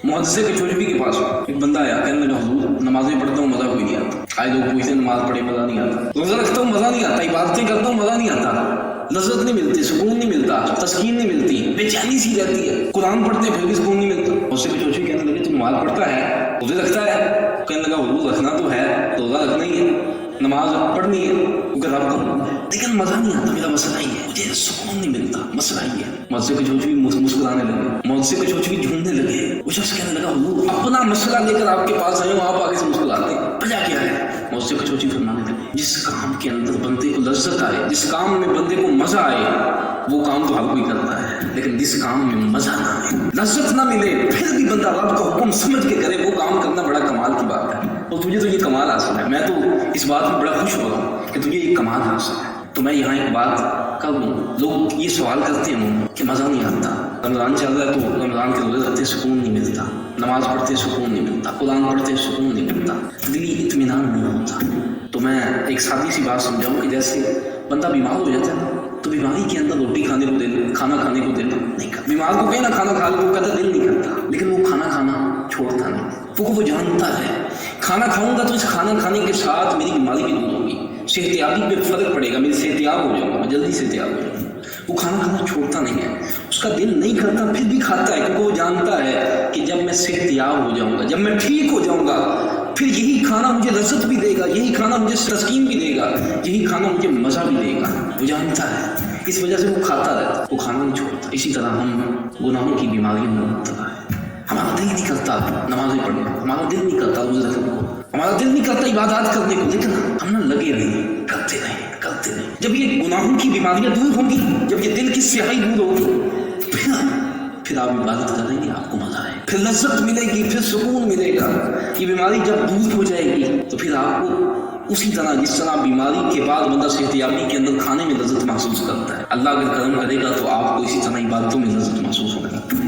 मुहद्दिस कचौचवी के पास एक बंदा आया, कहने लगा हुजूर नमाजें पढ़ता हूँ मज़ा कोई नहीं आता। आए लोग पूछते नमाज पढ़े मज़ा नहीं आता, रोज़ा रखता हूँ मज़ा नहीं आता, इबादतें करता हूँ मज़ा नहीं आता, लज़्ज़त नहीं मिलती, सुकून नहीं मिलता, तस्कीन नहीं मिलती, बेचैनी सी रहती है, कुरान पढ़ते फिर भी सुकून नहीं मिलता। उससे कचौचवी कहने लगे तू नमाज पढ़ता है, रोज़े रखता है? कहने लगा हुजूर रखना तो है, रोज़ा रखना ही है, नमाज पढ़नी है, रब का हुक्म है, लेकिन मज़ा नहीं आता, मेरा मसला ही है, मुझे सुकून नहीं मिलता, मसला ही है। मुझसे कचौचवी मुस्कुराने लगे, मुझसे कचौचवी झूमने लगे। वो शख्स कहने लगा हुजूर अपना मसला लेकर आपके पास आए हो, आप आगे से मुस्कुराते हैं, वजह क्या है? मुझसे कचौचवी फरमाने लगे जिस काम के अंदर बंदे को लज्जत आए, जिस काम में बंदे को मजा आए, वो काम तो हर कोई करता है, लेकिन जिस काम में मजा ना आए, लज्जत ना मिले, फिर भी बंदा रब का हुक्म समझ के करे, वो काम करना बड़ा कमाल की बात है। और तुझे तो ये कमाल हासिल है, मैं तो इस बात में बड़ा खुश हो रहा हूँ कि तुझे ये कमाल हासिल है। तो मैं यहाँ एक बात कर दूँ, लोग ये सवाल करते हैं कि मज़ा नहीं आता, रमज़ान चल रहा है तो रमज़ान के रोज़े रखते सुकून नहीं मिलता, नमाज पढ़ते सुकून नहीं मिलता, कुरान पढ़ते सुकून नहीं मिलता, दिली इत्मीनान नहीं होता। तो मैं एक सादी सी बात समझाऊँ कि जैसे बंदा बीमार हो जाता है ना, तो बीमारी के अंदर रोटी खाने को दे दो, खाना खाने को दे दो, नहीं करता। बीमार को कहीं ना खाना खा लो, वो कहता दिल नहीं करता, लेकिन वो खाना खाना छोड़ता नहीं, वो जानता है खाना खाऊंगा तो इस खाना खाने के साथ मेरी बीमारी भी दूर होगी, सेहतियाबी पे फर्क पड़ेगा, मेरी सेहतियाब हो जाऊंगा, मैं जल्दी सेहतियाब हो जाऊंगा। वो खाना खाना छोड़ता नहीं है, उसका दिल नहीं करता, फिर भी खाता है, क्योंकि वो जानता है कि जब मैं सेहतियाब हो जाऊंगा, जब मैं ठीक हो जाऊंगा, फिर यही खाना मुझे लज्जत भी देगा, यही खाना मुझे तस्कीन भी देगा, यही खाना मुझे मज़ा भी देगा। वो जानता है, इस वजह से वो खाता रहता, वो खाना नहीं छोड़ता। इसी तरह हम गुनाहों की बीमारियों में मुब्तला है, हमारा दिल नहीं करता नमाज़ें पढ़ने को, हमारा दिल नहीं करता रोज़े रखने को, हमारा दिल नहीं करता इबादत करने को, लेकिन हम ना लगे नहीं, करते नहीं। जब ये गुनाहों की बीमारियां दूर होंगी, जब ये दिल की स्याही दूर होगी, फिर आप इबादत करेंगे, आपको मजा आए, फिर लज्जत मिलेगी, फिर सुकून मिलेगा। ये बीमारी जब दूर हो जाएगी तो फिर आपको उसी तरह जिस तरह बीमारी के बाद बंदा सेहतियाबी के अंदर खाने में लज्जत महसूस करता है, अल्लाह अगर करम करेगा तो आपको इसी तरह इबादतों में लज्जत महसूस होने लगता है।